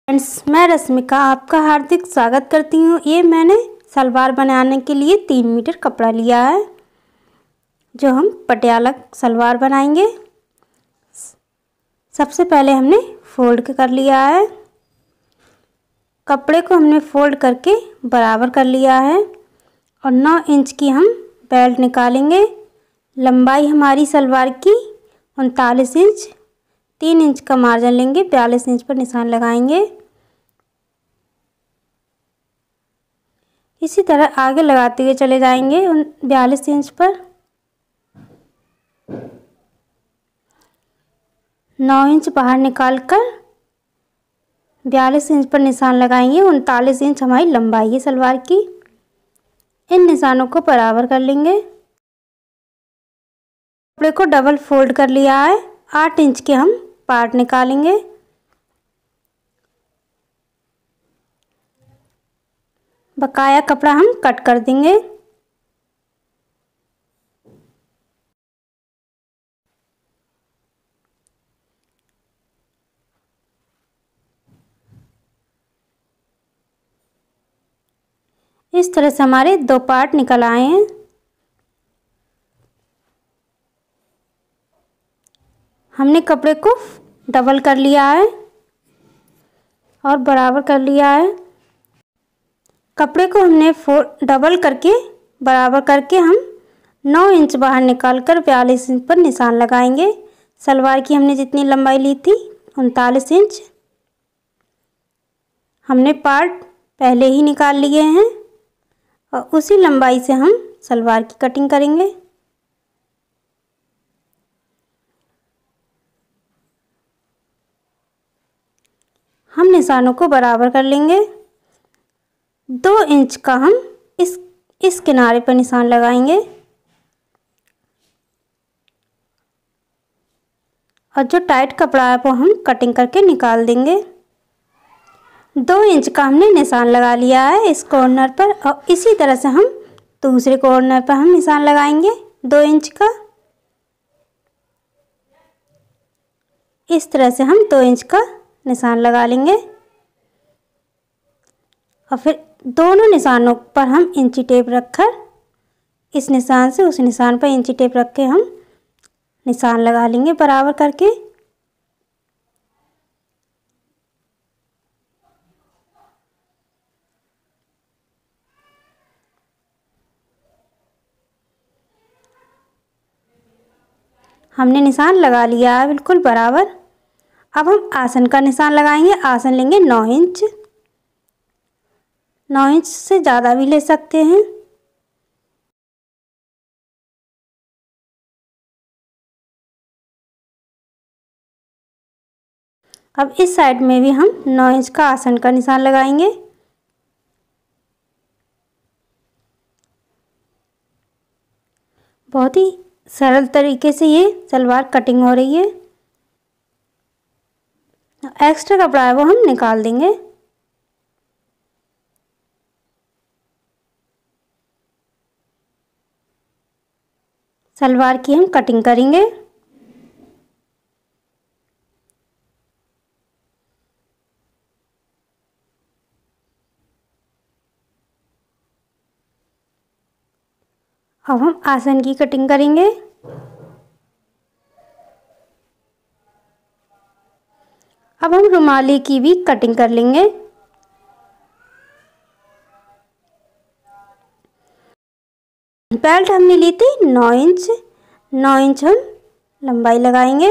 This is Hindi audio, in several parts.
फ्रेंड्स, मैं रश्मिका आपका हार्दिक स्वागत करती हूँ। ये मैंने सलवार बनाने के लिए 3 मीटर कपड़ा लिया है, जो हम पटियाला सलवार बनाएंगे। सबसे पहले हमने फोल्ड कर लिया है, कपड़े को हमने फोल्ड करके बराबर कर लिया है और 9 इंच की हम बेल्ट निकालेंगे। लंबाई हमारी सलवार की 39 इंच, 3 इंच का मार्जिन लेंगे, 42 इंच पर निशान लगाएंगे। इसी तरह आगे लगाते हुए चले जाएंगे 42 इंच पर। 9 इंच बाहर निकालकर 42 इंच पर निशान लगाएंगे। 39 इंच हमारी लंबाई है सलवार की। इन निशानों को बराबर कर लेंगे। कपड़े को डबल फोल्ड कर लिया है। 8 इंच के हम पार्ट निकालेंगे। बकाया कपड़ा हम कट कर देंगे। इस तरह से हमारे 2 पार्ट निकल आए हैं। हमने कपड़े को डबल कर लिया है और बराबर कर लिया है। कपड़े को हमने डबल करके बराबर करके हम 9 इंच बाहर निकालकर 42 इंच पर निशान लगाएंगे। सलवार की हमने जितनी लंबाई ली थी 39 इंच, हमने पार्ट पहले ही निकाल लिए हैं और उसी लंबाई से हम सलवार की कटिंग करेंगे। हम निशानों को बराबर कर लेंगे। 2 इंच का हम इस किनारे पर निशान लगाएंगे और जो टाइट कपड़ा है वो हम कटिंग करके निकाल देंगे। 2 इंच का हमने निशान लगा लिया है इस कॉर्नर पर और इसी तरह से हम दूसरे कॉर्नर पर हम निशान लगाएंगे 2 इंच का। इस तरह से हम 2 इंच का निशान लगा लेंगे और फिर दोनों निशानों पर हम इंची टेप रखकर इस निशान से उस निशान पर इंची टेप रख के हम निशान लगा लेंगे बराबर करके। हमने निशान लगा लिया है बिल्कुल बराबर। अब हम आसन का निशान लगाएंगे। आसन लेंगे 9 इंच, 9 इंच से ज़्यादा भी ले सकते हैं। अब इस साइड में भी हम 9 इंच का आसन का निशान लगाएंगे। बहुत ही सरल तरीके से ये सलवार कटिंग हो रही है। एक्स्ट्रा कपड़ा है वो हम निकाल देंगे। सलवार की हम कटिंग करेंगे। अब हम आसन की कटिंग करेंगे। अब हम रुमाली की भी कटिंग कर लेंगे। बेल्ट हमने ली थी 9 इंच, 9 इंच हम लंबाई लगाएंगे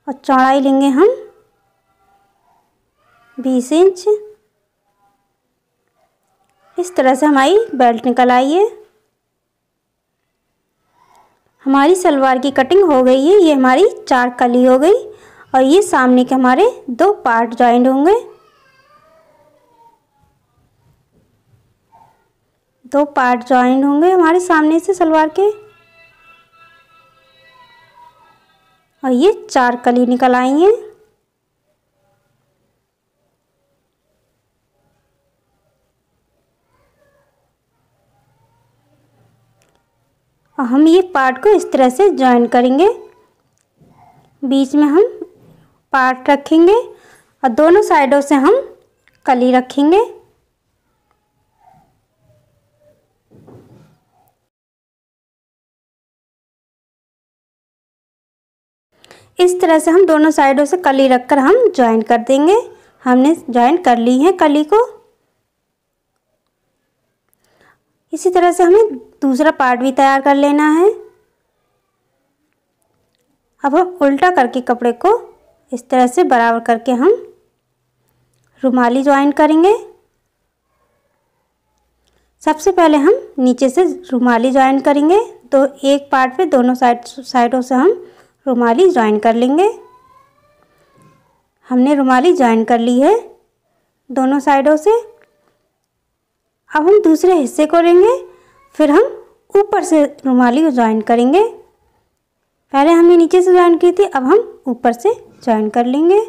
और चौड़ाई लेंगे हम 20 इंच। इस तरह से हमारी बेल्ट निकल आई है। हमारी सलवार की कटिंग हो गई है। ये हमारी 4 कली हो गई और ये सामने के हमारे 2 पार्ट जॉइंट होंगे। 2 पार्ट जॉइंट होंगे हमारे सामने से सलवार के और ये 4 कली निकल आई हैं। और हम ये पार्ट को इस तरह से जॉइन करेंगे बीच में हम पार्ट रखेंगे और दोनों साइडों से हम कली रखेंगे। इस तरह से हम दोनों साइडों से कली रखकर हम ज्वाइन कर देंगे। हमने ज्वाइन कर ली है कली को। इसी तरह से हमें दूसरा पार्ट भी तैयार कर लेना है। अब हम उल्टा करके कपड़े को इस तरह से बराबर करके हम रुमाली ज्वाइन करेंगे। सबसे पहले हम नीचे से रुमाली ज्वाइन करेंगे, तो एक पार्ट पे दोनों साइडों से हम रुमाली ज्वाइन कर लेंगे। हमने रुमाली ज्वाइन कर ली है दोनों साइडों से। अब हम दूसरे हिस्से को लेंगे, फिर हम ऊपर से रुमाली ज्वाइन करेंगे। पहले हमने नीचे से ज्वाइन की थी, अब हम ऊपर से ज्वाइन कर लेंगे।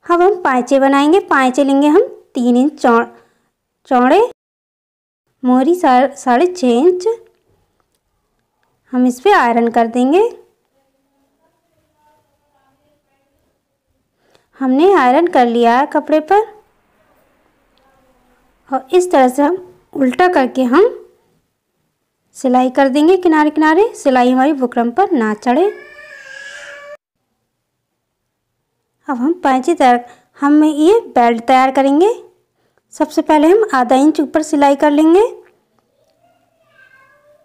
अब हम पाँचे बनाएंगे। पाँचे लेंगे हम 3 इंच चौड़े, मोहरी 6.5 इंच। हम इस पे आयरन कर देंगे। हमने आयरन कर लिया है कपड़े पर और इस तरह से हम उल्टा करके हम सिलाई कर देंगे किनारे किनारे, सिलाई हमारी बुकरम पर ना चढ़े। अब हम ये बेल्ट तैयार करेंगे। सबसे पहले हम आधा इंच ऊपर सिलाई कर लेंगे।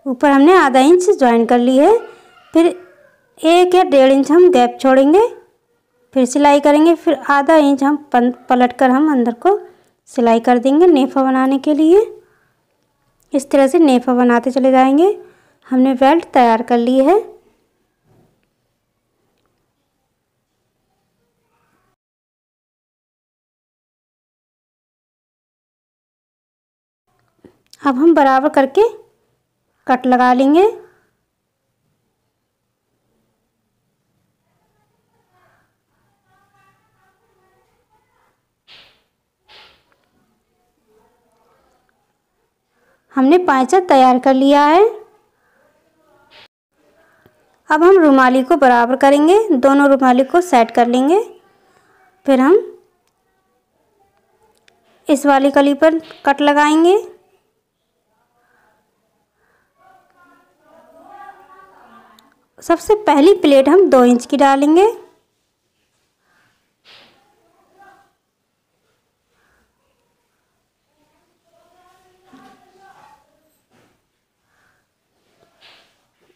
ऊपर हमने आधा इंच ज्वाइन कर ली है, फिर 1 या 1.5 इंच हम गैप छोड़ेंगे, फिर सिलाई करेंगे, फिर आधा इंच हम पलट कर हम अंदर को सिलाई कर देंगे नेफा बनाने के लिए। इस तरह से नेफा बनाते चले जाएंगे। हमने बेल्ट तैयार कर ली है। अब हम बराबर करके कट लगा लेंगे। हमने पाँचा तैयार कर लिया है। अब हम रुमाली को बराबर करेंगे, दोनों रुमाली को सेट कर लेंगे। फिर हम इस वाली कली पर कट लगाएंगे। सबसे पहली प्लेट हम 2 इंच की डालेंगे।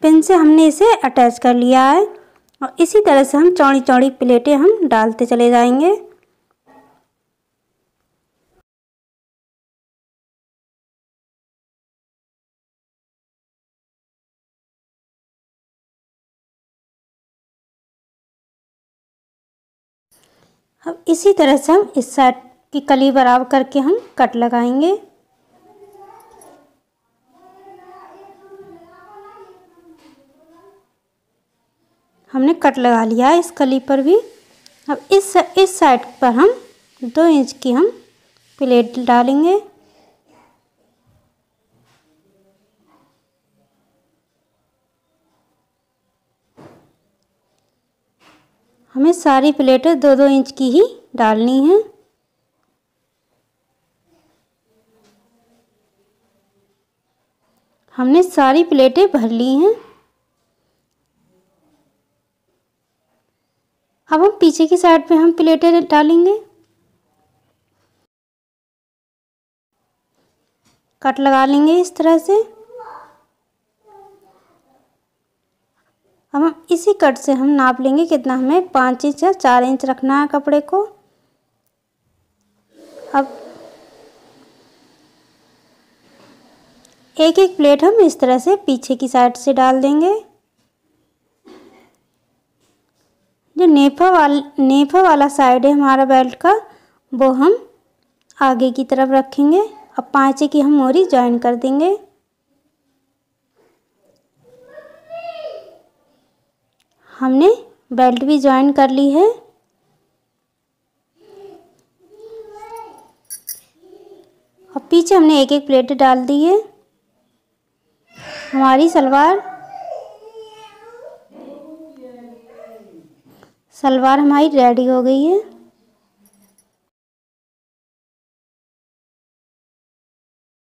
पिन से हमने इसे अटैच कर लिया है और इसी तरह से हम चौड़ी चौड़ी प्लेटें हम डालते चले जाएंगे। अब इसी तरह से हम इस साइड की कली बराबर करके हम कट लगाएंगे। हमने कट लगा लिया है इस कली पर भी। अब इस साइड पर हम 2 इंच की हम प्लेट डालेंगे। हमें सारी प्लेटें 2-2 इंच की ही डालनी है। हमने सारी प्लेटें भर ली हैं। अब हम पीछे की साइड पे हम प्लेटें डालेंगे। कट लगा लेंगे इस तरह से। अब हम इसी कट से हम नाप लेंगे कितना हमें 5 इंच या 4 इंच रखना है कपड़े को। अब एक एक प्लेट हम इस तरह से पीछे की साइड से डाल देंगे। जो नेफा वाला साइड है हमारा बेल्ट का, वो हम आगे की तरफ रखेंगे। अब पाँचे की हम मोरी ज्वाइन कर देंगे। हमने बेल्ट भी ज्वाइन कर ली है। अब पीछे हमने एक एक प्लेट डाल दी है। हमारी सलवार हमारी रेडी हो गई है।